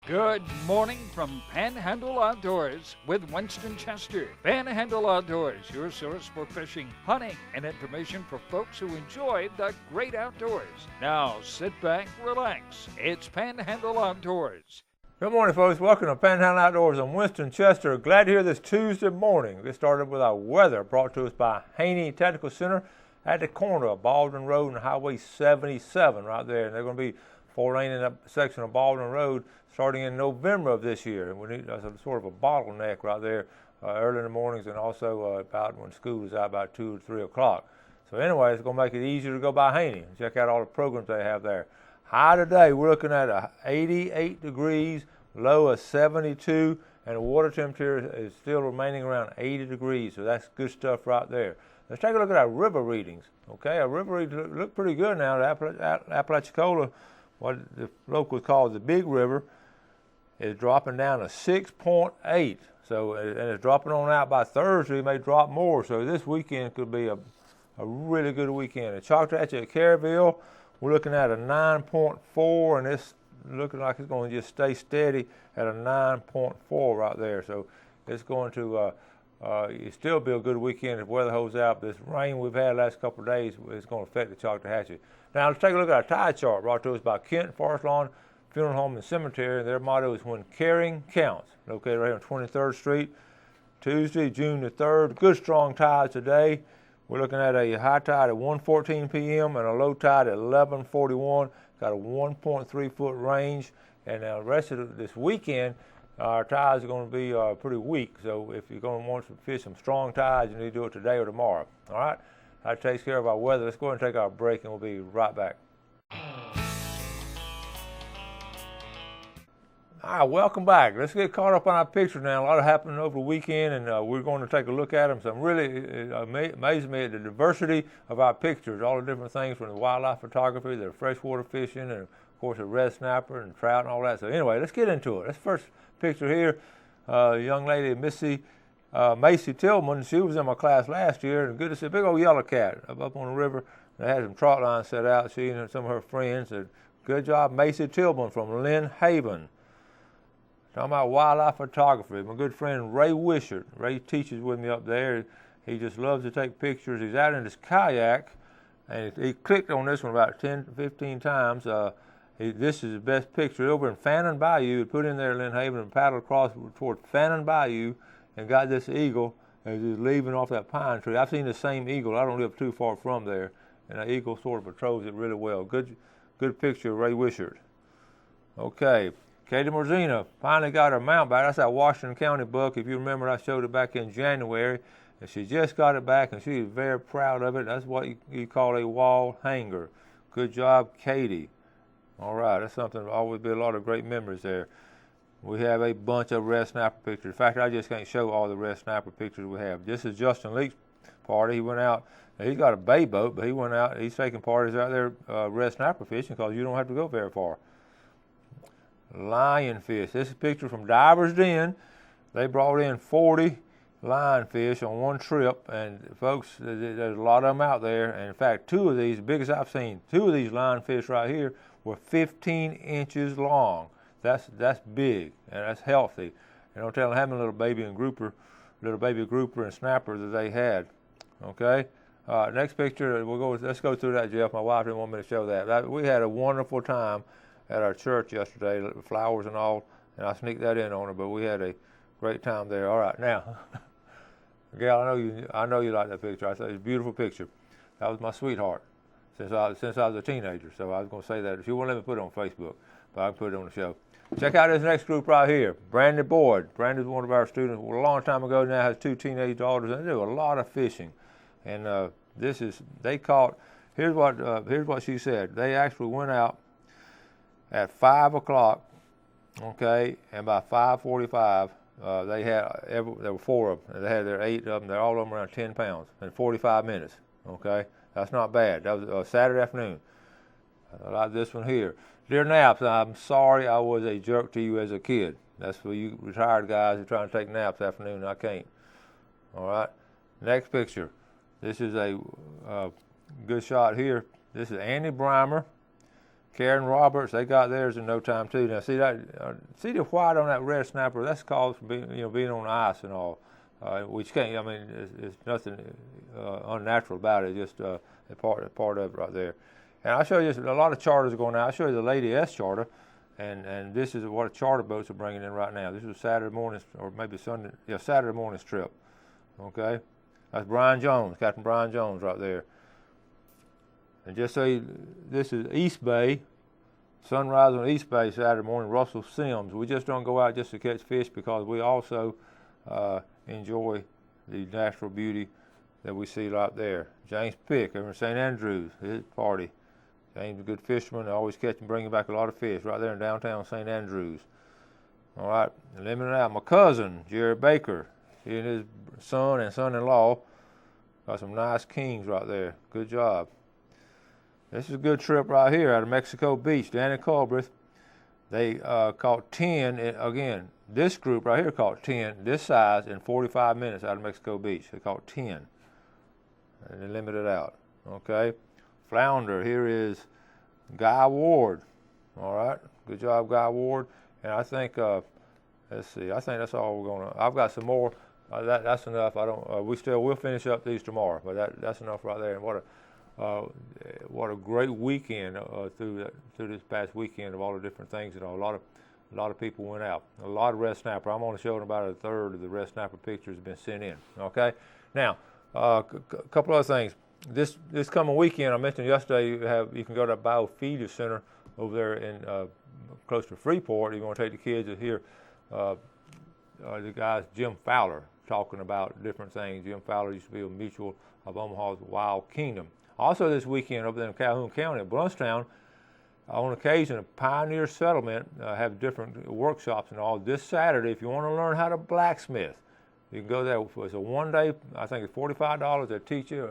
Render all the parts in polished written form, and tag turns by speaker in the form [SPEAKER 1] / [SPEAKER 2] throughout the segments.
[SPEAKER 1] Good morning from Panhandle Outdoors with Winston Chester. Panhandle Outdoors, your source for fishing, hunting, and information for folks who enjoy the great outdoors. Now sit back, relax. It's Panhandle Outdoors.
[SPEAKER 2] Good morning, folks. Welcome to Panhandle Outdoors. I'm Winston Chester. Glad to hear this Tuesday morning. Get started with our weather brought to us by Haney Technical Center at the corner of Baldwin Road and Highway 77 right there. And they're going to be four-lane in that section of Baldwin Road starting in November of this year. And we need a sort of a bottleneck right there early in the mornings and also about when school is out about 2 or 3 o'clock. So anyway, it's going to make it easier to go by Haney and check out all the programs they have there. High today, we're looking at 88 degrees, low of 72, and the water temperature is still remaining around 80 degrees. So that's good stuff right there. Let's take a look at our river readings. Okay, our river readings look pretty good now. The Apalachicola, what the locals call the Big River, is dropping down to 6.8. So, and it's dropping on out by Thursday. It may drop more. So this weekend could be a really good weekend. In Choctawhatchee at Caryville, we're looking at a 9.4, and it's looking like it's going to just stay steady at a 9.4 right there. So it's going to still be a good weekend if weather holds out. This rain we've had the last couple of days is going to affect the Choctawhatchee. Now let's take a look at our tide chart brought to us by Kent Forest Lawn Funeral Home and Cemetery. Their motto is "When Caring Counts." Located right here on 23rd Street. Tuesday, June the 3rd. Good strong tides today. We're looking at a high tide at 1:14 p.m. and a low tide at 11:41. Got a 1.3 foot range. And the rest of this weekend, our tides are going to be pretty weak. So if you're going to want to fish some strong tides, you need to do it today or tomorrow. All right? That takes care of our weather. Let's go ahead and take our break, and we'll be right back. All right, welcome back. Let's get caught up on our pictures now. A lot happened over the weekend, and we're going to take a look at them. So I'm really amazing me at the diversity of our pictures, all the different things from the wildlife photography, the freshwater fishing, and of course the red snapper and trout and all that. So anyway, let's get into it. This first picture here, young lady, Macy Tillman. She was in my class last year, and good to see a big old yellow cat up on the river. They had some trout lines set out. She and some of her friends said, "Good job, Macy Tillman from Lynn Haven." Talking about wildlife photography. My good friend Ray Wishart. Ray teaches with me up there. He just loves to take pictures. He's out in his kayak, and he clicked on this one about 10 to 15 times. This is the best picture. Over in Fannin Bayou, he put in there Lynn Haven and paddled across toward Fannin Bayou and got this eagle as he's leaving off that pine tree. I've seen the same eagle. I don't live too far from there, and the eagle sort of patrols it really well. Good picture of Ray Wishart. Okay. Katie Morzina finally got her mount back. That's that Washington County buck. If you remember, I showed it back in January. And she just got it back, and she is very proud of it. That's what you call a wall hanger. Good job, Katie. All right, that's something that always be a lot of great memories there. We have a bunch of red snapper pictures. In fact, I just can't show all the red snapper pictures we have. This is Justin Leake's party. He went out. He's got a bay boat, but he went out. He's taking parties out there red snapper fishing because you don't have to go very far. Lionfish. This is a picture from Divers Den. They brought in 40 lionfish on one trip, and folks, there's a lot of them out there. And in fact, two of these, the biggest I've seen, two of these lionfish right here were 15 inches long. That's big and that's healthy. And don't tell them how many little baby grouper and snapper that they had. Okay. Next picture. Let's go through that, Jeff. My wife didn't want me to show that. We had a wonderful time at our church yesterday, flowers and all, and I sneaked that in on her, but we had a great time there. All right, now, Gal, I know you like that picture. I said it's a beautiful picture. That was my sweetheart since I was a teenager. So I was going to say that. She won't let me put it on Facebook, but I can put it on the show. Check out this next group right here, Brandy Boyd. Brandy's one of our students. A long time ago now, has 2 teenage daughters, and they do a lot of fishing. And here's what she said. They actually went out at 5 o'clock, okay, and by 5:45, there were 4 of them. They had their 8 of them. They're all of them around 10 pounds in 45 minutes, okay? That's not bad. That was Saturday afternoon. I like this one here. Dear Naps, I'm sorry I was a jerk to you as a kid. That's for you retired guys who are trying to take naps afternoon. I can't. All right. Next picture. This is a good shot here. This is Andy Breimer Karen Roberts, they got theirs in no time too. Now see that, see the white on that red snapper? That's caused from being on the ice and all. Which can't. I mean, it's nothing unnatural about it. It's just a part of it right there. And I'll show you a lot of charters going out. I'll show you the Lady S charter, and this is what charter boats are bringing in right now. This is Saturday morning, or maybe Sunday. Yeah, Saturday morning's trip. Okay, that's Brian Jones, Captain Brian Jones, right there. And just so this is East Bay, sunrise on East Bay Saturday morning, Russell Sims. We just don't go out just to catch fish because we also enjoy the natural beauty that we see right there. James Pick over in St. Andrews, his party. James is a good fisherman. They always catch and bring back a lot of fish right there in downtown St. Andrews. All right, limited out. My cousin, Jerry Baker, he and his son and son-in-law got some nice kings right there. Good job. This is a good trip right here out of Mexico Beach. Danny Culbreth, they caught 10, again, this group right here caught 10, this size, in 45 minutes out of Mexico Beach. They caught 10, and they limited out, okay? Flounder, here is Guy Ward, all right? Good job, Guy Ward. And I think, let's see, I think that's all we're gonna, I've got some more. That's enough. We'll finish up these tomorrow, but that's enough right there. And what a great weekend through this past weekend of all the different things. A lot of people went out. A lot of red snapper. I'm only showing about a third of the red snapper pictures have been sent in. Okay. Now, a couple other things. This coming weekend, I mentioned yesterday, you can go to Biofeeder Center over there in close to Freeport. You're going to take the kids to hear the guys Jim Fowler talking about different things. Jim Fowler used to be a mutual of Omaha's Wild Kingdom. Also this weekend over there in Calhoun County at Bluntstown, on occasion, a Pioneer Settlement have different workshops and all. This Saturday, if you want to learn how to blacksmith, you can go there. It's a one-day, I think it's $45. They teach you,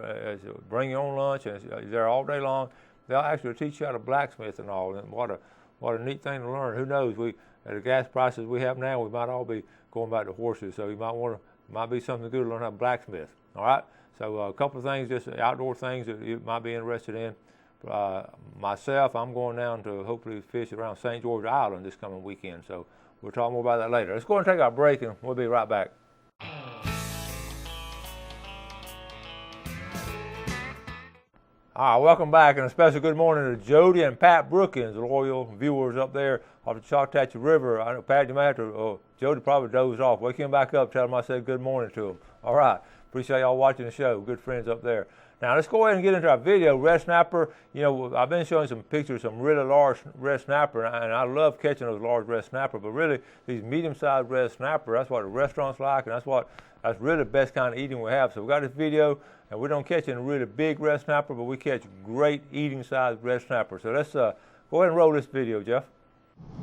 [SPEAKER 2] bring your own lunch, and it's there all day long. They'll actually teach you how to blacksmith and all. And what a neat thing to learn. Who knows? At the gas prices we have now, we might all be going back to horses. So you might be something good to learn how to blacksmith. All right. So a couple of things, just outdoor things that you might be interested in. Myself, I'm going down to hopefully fish around St. George Island this coming weekend. So we'll talk more about that later. Let's go and take our break, and we'll be right back. All right, welcome back, and a special good morning to Jody and Pat Brookins, the loyal viewers up there off the Choctaw River. I know, Pat, you might have to, Jody probably dozed off. Wake him back up, tell him I said good morning to him. All right, appreciate y'all watching the show. Good friends up there. Now, let's go ahead and get into our video. Red snapper, you know, I've been showing some pictures of some really large red snapper, and I love catching those large red snapper, but really, these medium-sized red snapper, that's what the restaurants like, and that's really the best kind of eating we have. So we got this video, and we don't catch any really big red snapper, but we catch great eating-sized red snapper. So let's go ahead and roll this video, Jeff.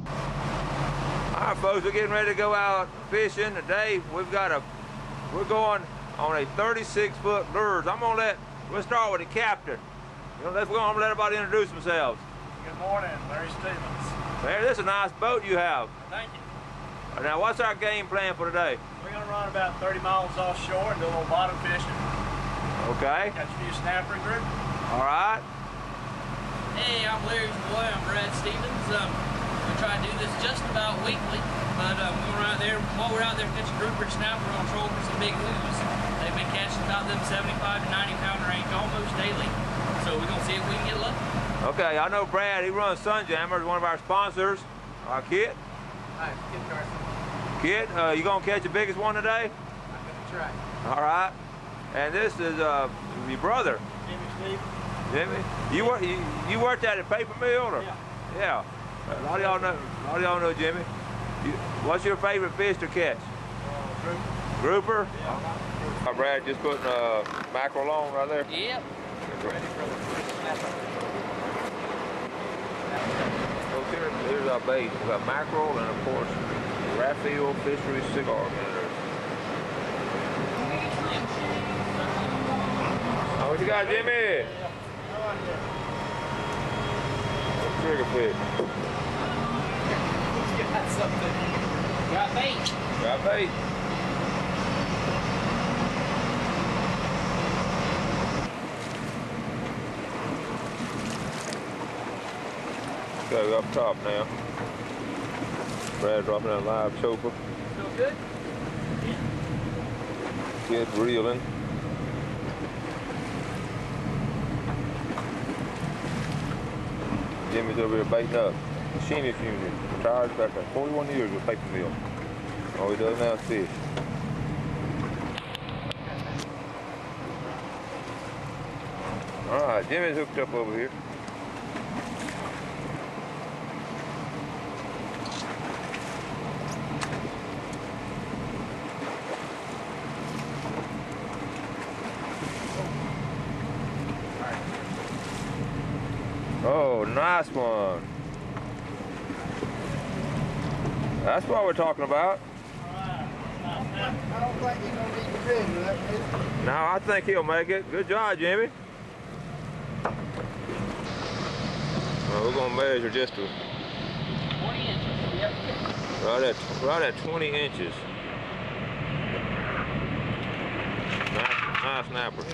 [SPEAKER 2] All right, folks, we're getting ready to go out fishing today. We're going on a 36-foot lures. We'll start with the captain. We're going to let everybody introduce themselves.
[SPEAKER 3] Good morning, Larry Stevens.
[SPEAKER 2] Larry, this is a nice boat you have.
[SPEAKER 3] Thank you.
[SPEAKER 2] Now, what's our game plan for today?
[SPEAKER 3] We're going to run about 30 miles offshore and do a little bottom fishing.
[SPEAKER 2] Okay.
[SPEAKER 3] Catch a few snapper and group.
[SPEAKER 2] All right.
[SPEAKER 4] Hey, I'm Larry's boy. I'm Brad Stevens. We try to do this just about weekly, but while we're out there catching grouper and snapper, we're going to troll for some big moves. They've been catching about them 75 to 90 pound range almost daily, so we're going to see if we can get lucky.
[SPEAKER 2] Okay, I know Brad, he runs Sunjammers, one of our sponsors. Kit?
[SPEAKER 5] Hi, Kit Carson.
[SPEAKER 2] Kit, you going to catch the biggest one today?
[SPEAKER 5] I'm going to try.
[SPEAKER 2] All right. And this is your brother.
[SPEAKER 3] Jimmy Stevens.
[SPEAKER 2] Jimmy? You worked at a paper mill? Or?
[SPEAKER 3] Yeah.
[SPEAKER 2] Yeah. A lot of y'all know Jimmy. What's your favorite fish to catch?
[SPEAKER 3] Grouper.
[SPEAKER 2] Grouper?
[SPEAKER 3] Yeah.
[SPEAKER 2] Brad just putting mackerel on right there.
[SPEAKER 4] Yep.
[SPEAKER 5] Ready for the snapper.
[SPEAKER 2] Here's our bait. We got mackerel and of course Raphael Fisheries cigar vinegar. What you got, Jimmy? Trigger fish.
[SPEAKER 5] Got something.
[SPEAKER 4] Got bait.
[SPEAKER 2] Got bait. Okay, we're up top now. Brad dropping that live choker.
[SPEAKER 4] Feel good?
[SPEAKER 2] Kid reeling. Jimmy's over here baiting up. Machinist unit. Retired back there. 41 years with paper mill. All he does now is fish. Alright, Jimmy's hooked up over here. Oh, nice one. That's what we're talking about.
[SPEAKER 5] I don't think he's gonna need to measure that, is he?
[SPEAKER 2] No, I think he'll make it. Good job, Jimmy. Well, we're gonna measure just
[SPEAKER 4] 20 inches. Yep.
[SPEAKER 2] right at 20 inches. Nice snapper.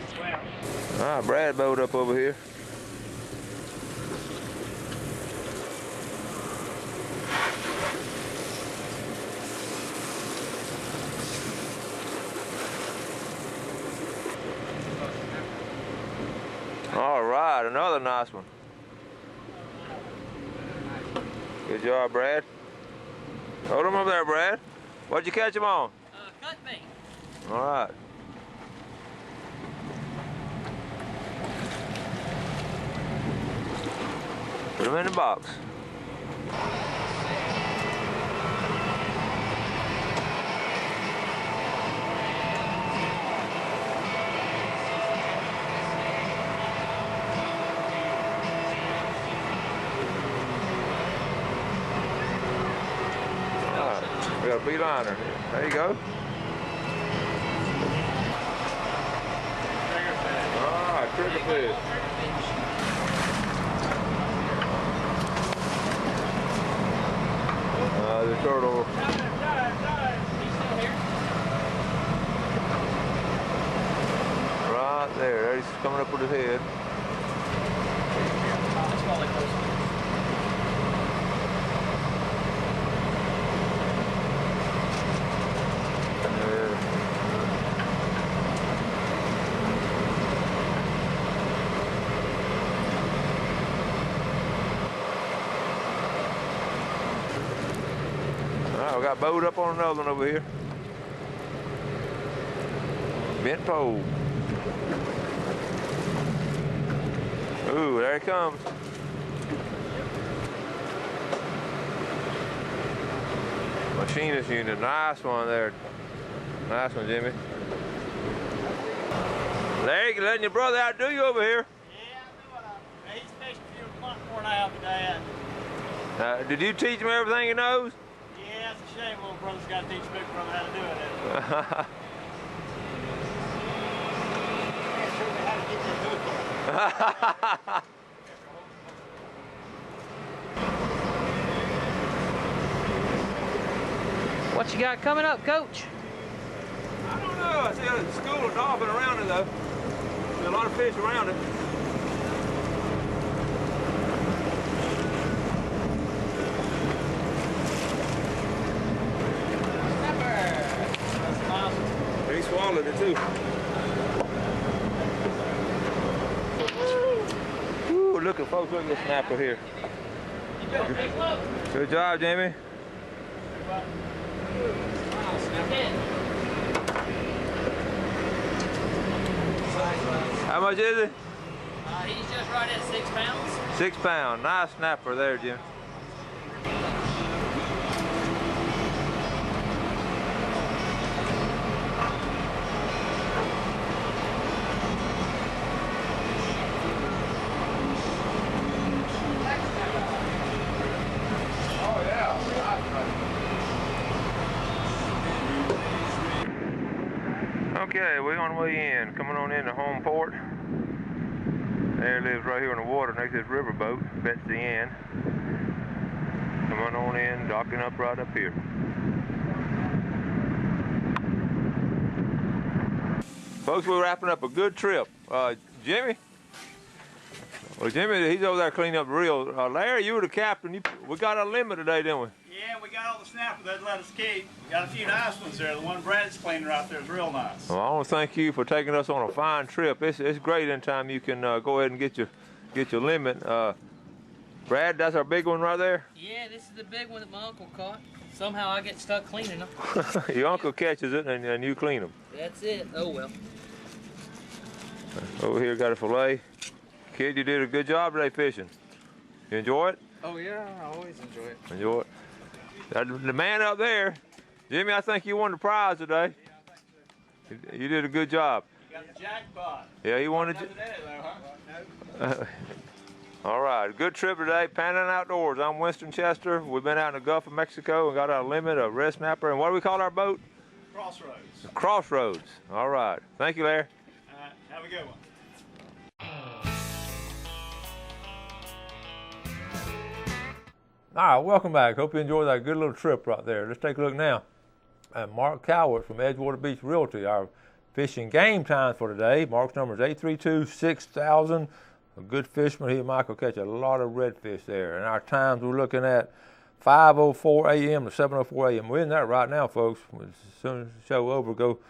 [SPEAKER 2] All right, Brad bowed up over here. All right, another nice one. Good job, Brad. Hold him over there, Brad. What'd you catch him on?
[SPEAKER 4] Cut bait.
[SPEAKER 2] All right. Put him in the box. We got a beeliner. There you go. Ah, triggerfish. The turtle. Right there. He's coming up with his head. We got bowed up on another one over here. Bent pole. Ooh, there he comes. Machinist unit, nice one there. Nice one, Jimmy. Larry, you letting your brother outdo you over here.
[SPEAKER 3] Yeah, I know. He's fishing a few months more now than Dad.
[SPEAKER 2] Did you teach him everything he knows?
[SPEAKER 3] Yeah, it's a shame little brother's got to teach big brother how to do it.
[SPEAKER 5] Can't show me how to get that hook on.
[SPEAKER 4] What you got coming up, Coach?
[SPEAKER 2] I don't know. I see a school of dolphin around it, though. There's a lot of fish around it. He swallowed it, too. Ooh, look at folks, look at this snapper here. Good job, Jamie. How much is it?
[SPEAKER 4] He's just right at 6 pounds.
[SPEAKER 2] 6 pound. Nice snapper there, Jim. Okay, we're on the way in, coming on into home port. There lives right here on the water next to this riverboat, Betsy Ann. Coming on in, docking up right up here. Folks, we're wrapping up a good trip. Jimmy, Well, Jimmy, he's over there cleaning up the reel. Larry, you were the captain. We got our limit today, didn't we?
[SPEAKER 3] Yeah, we got all the snapper they'd let us keep. We got a few nice ones there. The one Brad's cleaning right there is real nice.
[SPEAKER 2] Well, I want to thank you for taking us on a fine trip. It's great anytime you can go ahead and get your limit. Brad, that's our big one right there?
[SPEAKER 4] Yeah, this is the big one that my uncle caught. Somehow I get stuck cleaning them.
[SPEAKER 2] Your uncle catches it and you clean them.
[SPEAKER 4] That's it. Oh, well.
[SPEAKER 2] Over here got a fillet. Kid, you did a good job today fishing. You enjoy it?
[SPEAKER 6] Oh yeah, I always enjoy it.
[SPEAKER 2] Enjoy it. The man up there, Jimmy, I think you won the prize today. You did a good job.
[SPEAKER 3] You got the jackpot.
[SPEAKER 2] Yeah, he won
[SPEAKER 3] Nothing in it though, huh?
[SPEAKER 2] All right, good trip today, Panhandle Outdoors. I'm Winston Chester. We've been out in the Gulf of Mexico and got our limit, a red snapper, and what do we call our boat?
[SPEAKER 3] Crossroads.
[SPEAKER 2] Crossroads. All right. Thank you, Larry.
[SPEAKER 3] All right, have a good one.
[SPEAKER 2] All right, welcome back. Hope you enjoyed that good little trip right there. Let's take a look now at Mark Cowart from Edgewater Beach Realty, our fishing game times for today. Mark's number is 832-6000. A good fisherman. He and Mike will catch a lot of redfish there. And our times we're looking at 5:04 a.m. to 7:04 a.m. We're in that right now, folks. As soon as the show over, go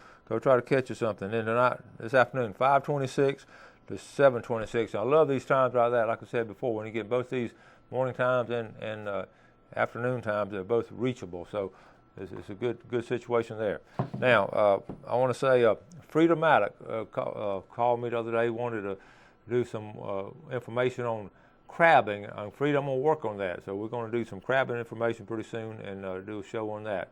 [SPEAKER 2] try to catch you something. Then tonight, this afternoon, 5:26 to 7:26. I love these times like that. Like I said before, when you get both these morning times and afternoon times, they're both reachable. So it's a good situation there. Now, I want to say Frida Maddock called me the other day, wanted to do some information on crabbing. Frida, I'm going to work on that. So we're going to do some crabbing information pretty soon and do a show on that.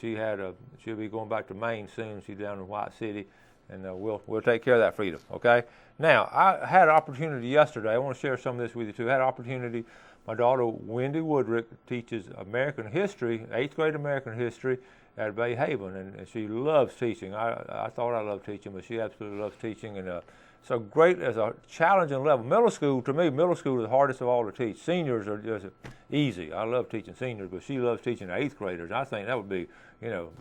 [SPEAKER 2] She'll be going back to Maine soon. She's down in White City, and we'll take care of that, Frida. Okay. Now, I had an opportunity yesterday. I want to share some of this with you too. I had an opportunity. My daughter Wendy Woodrick teaches American history, 8th grade American history at Bay Haven, and she loves teaching. I thought I loved teaching, but she absolutely loves teaching, and so great as a challenging level. Middle school, to me, middle school is the hardest of all to teach. Seniors are just easy. I love teaching seniors, but she loves teaching 8th graders. I think that would be,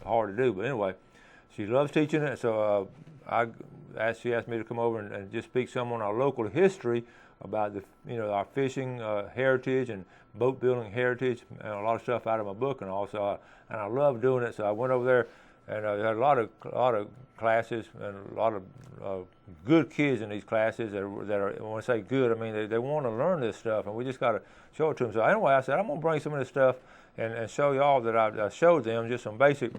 [SPEAKER 2] hard to do. But anyway, she loves teaching it. So she asked me to come over and just speak some on our local history about our fishing heritage and boat building heritage, and a lot of stuff out of my book, and also and I love doing it. So I went over there. And I had a lot of classes and a lot of good kids in these classes that are, when I say good, I mean they want to learn this stuff, and we just got to show it to them. So anyway, I said I'm going to bring some of this stuff and show y'all that I showed them just some basic.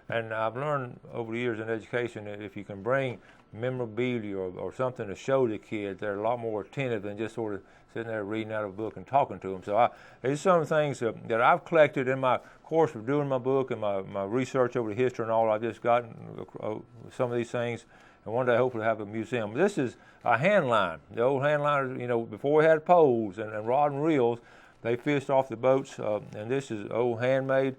[SPEAKER 2] And I've learned over the years in education that if you can bring memorabilia or something to show the kids, they're a lot more attentive than just sort of sitting there reading out of a book and talking to them. So these are some of the things that I've collected in my course of doing my book and my research over the history and all. I've just gotten some of these things, and one day hopefully have a museum. This is a hand line. The old hand liners, before we had poles and rod and reels, they fished off the boats, and this is old handmade.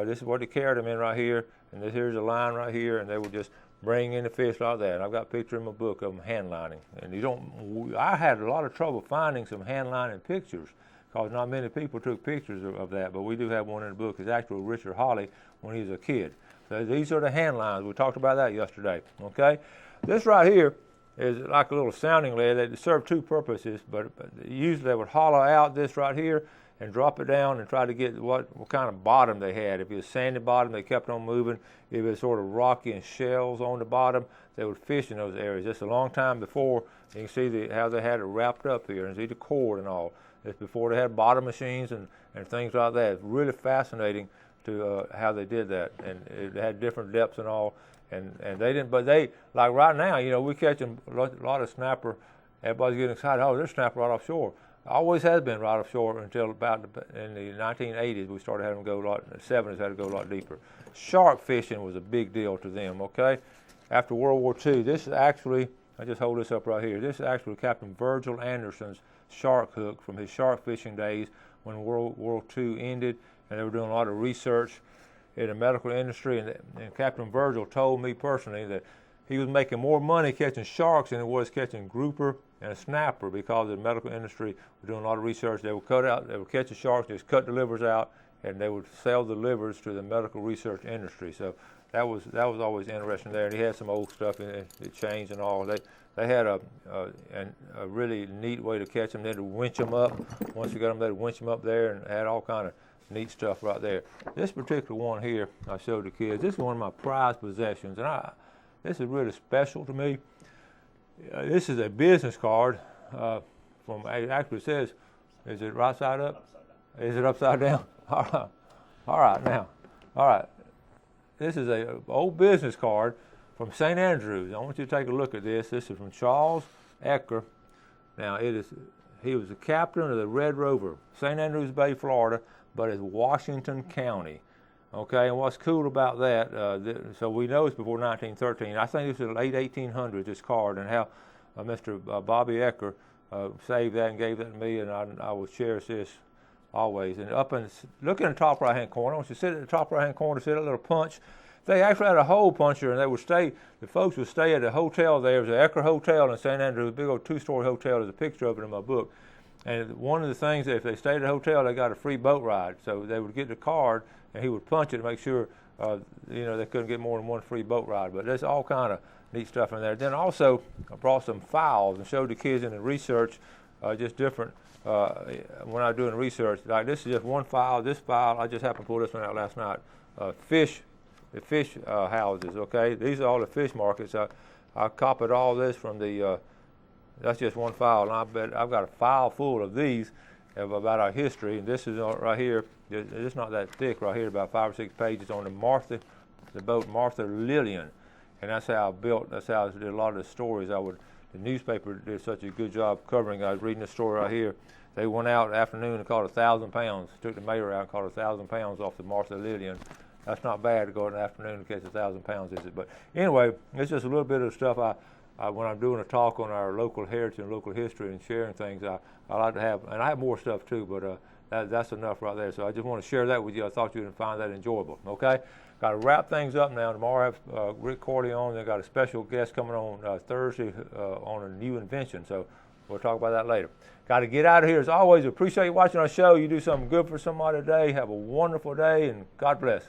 [SPEAKER 2] This is what they carried them in right here, and here's a line right here, and they would just bring in the fish like that. And I've got a picture in my book of them hand lining. And I had a lot of trouble finding some hand lining pictures because not many people took pictures of that, but we do have one in the book. It's actually Richard Hawley when he was a kid. So these are the hand lines. We talked about that yesterday, okay? This right here is like a little sounding lead. They serve two purposes, but usually they would hollow out this right here and drop it down and try to get what kind of bottom they had. If it was sandy bottom, they kept on moving. If it was sort of rocky and shells on the bottom, they would fish in those areas. Just a long time before, you can see how they had it wrapped up here, and see the cord and all. It's before they had bottom machines and things like that. It's really fascinating to how they did that, and it had different depths and all. And they didn't, but they, like right now, we're catching a lot of snapper. Everybody's getting excited. Oh, there's snapper right offshore. Always has been right offshore until about in the 1980s. We started having them go a lot. The 70s had to go a lot deeper. Shark fishing was a big deal to them. Okay, after World War II, this is actually, I just hold this up right here. This is actually Captain Virgil Anderson's shark hook from his shark fishing days when World War II ended, and they were doing a lot of research in the medical industry. And Captain Virgil told me personally that he was making more money catching sharks than it was catching grouper and a snapper, because the medical industry was doing a lot of research. They would catch the sharks, just cut the livers out and they would sell the livers to the medical research industry. So that was always interesting there. And he had some old stuff in it, it changed and all. They had a really neat way to catch them. They'd winch them up. Once you got them, they'd winch them up there, and had all kind of neat stuff right there. This particular one here, I showed the kids. This is one of my prized possessions, and this is really special to me. This is a business card from. Actually, it says, is it right side up? Is it upside down? All right, now. All right. This is a old business card from St. Andrews. I want you to take a look at this. This is from Charles Ecker. Now, he was the captain of the Red Rover, St. Andrews Bay, Florida, but it's Washington County. Okay, and what's cool about that, so we know it's before 1913. I think this was the late 1800s, this card, and how Mr. Bobby Ecker saved that and gave that to me, and I will cherish this always. And look in the top right-hand corner. Once you sit at the top right-hand corner, see that little punch. They actually had a hole puncher, and the folks would stay at a hotel there. It was the Ecker Hotel in St. Andrews, a big old 2-story hotel. There's a picture of it in my book. And one of the things, if they stayed at a hotel, they got a free boat ride. So they would get the card, and he would punch it to make sure, they couldn't get more than one free boat ride. But there's all kind of neat stuff in there. Then also, I brought some files and showed the kids in the research, just different, when I was doing research. Like this is just one file. This file, I just happened to pull this one out last night. The fish houses, okay? These are all the fish markets. I copied all this from that's just one file, and I bet I've got a file full of these about our history, and this is right here. It's not that thick right here, about 5 or 6 pages on the boat Martha Lillian, and that's how I did a lot of the stories. The newspaper did such a good job covering. I was reading the story right here. They went out in the afternoon and caught 1,000 pounds. Took the mayor out and caught 1,000 pounds off the Martha Lillian. That's not bad to go in the afternoon and catch 1,000 pounds, is it? But anyway, it's just a little bit of stuff when I'm doing a talk on our local heritage and local history and sharing things, I like to have, and I have more stuff too, but that's enough right there. So I just want to share that with you. I thought you would find that enjoyable, okay? Got to wrap things up now. Tomorrow I have Rick Corley on. They've got a special guest coming on Thursday on a new invention, so we'll talk about that later. Got to get out of here. As always, appreciate you watching our show. You do something good for somebody today. Have a wonderful day, and God bless.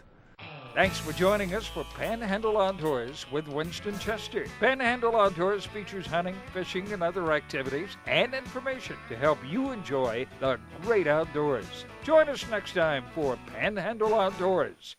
[SPEAKER 1] Thanks for joining us for Panhandle Outdoors with Winston Chester. Panhandle Outdoors features hunting, fishing, and other activities and information to help you enjoy the great outdoors. Join us next time for Panhandle Outdoors.